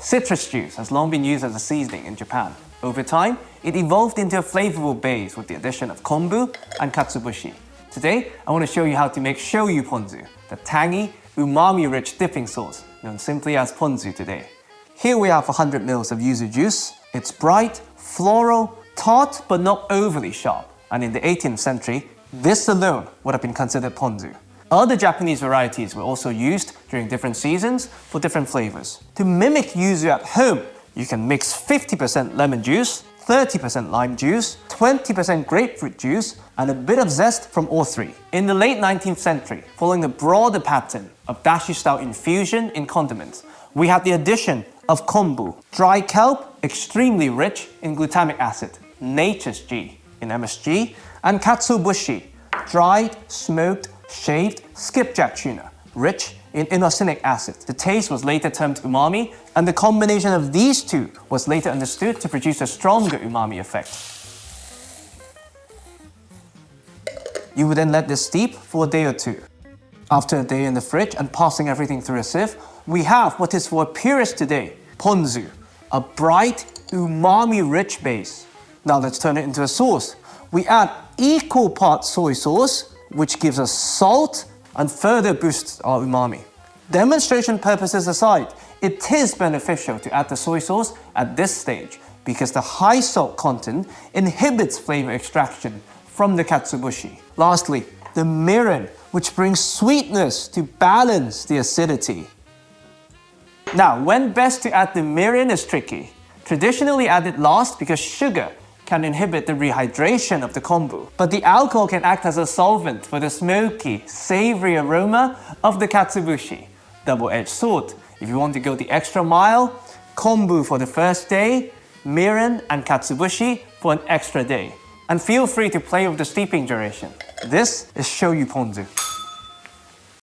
Citrus juice has long been used as a seasoning in Japan. Over time, it evolved into a flavorful base with the addition of kombu and katsuobushi. Today, I want to show you how to make Shoyu Ponzu, the tangy, umami-rich dipping sauce, known simply as ponzu today. Here we have 100 ml of yuzu juice. It's bright, floral, tart but not overly sharp. And in the 18th century, this alone would have been considered ponzu. Other Japanese varieties were also used during different seasons for different flavors. To mimic yuzu at home, you can mix 50% lemon juice, 30% lime juice, 20% grapefruit juice, and a bit of zest from all three. In the late 19th century, following the broader pattern of dashi-style infusion in condiments, we had the addition of kombu, dry kelp, extremely rich in glutamic acid, nature's G in MSG, and katsuobushi, dried, smoked, shaved skipjack tuna, rich in inosinic acid. The taste was later termed umami, and the combination of these two was later understood to produce a stronger umami effect. You would then let this steep for a day or two. After a day in the fridge and passing everything through a sieve, we have what is for a purist today, ponzu, a bright, umami-rich base. Now let's turn it into a sauce. We add equal parts soy sauce, which gives us salt and further boosts our umami. Demonstration purposes aside, it is beneficial to add the soy sauce at this stage because the high salt content inhibits flavor extraction from the katsuobushi. Lastly, the mirin, which brings sweetness to balance the acidity. Now, when best to add the mirin is tricky. Traditionally added last because sugar can inhibit the rehydration of the kombu, but the alcohol can act as a solvent for the smoky, savory aroma of the katsuobushi. Double-edged sword. If you want to go the extra mile, kombu for the first day, mirin and katsuobushi for an extra day. And feel free to play with the steeping duration. This is Shoyu Ponzu.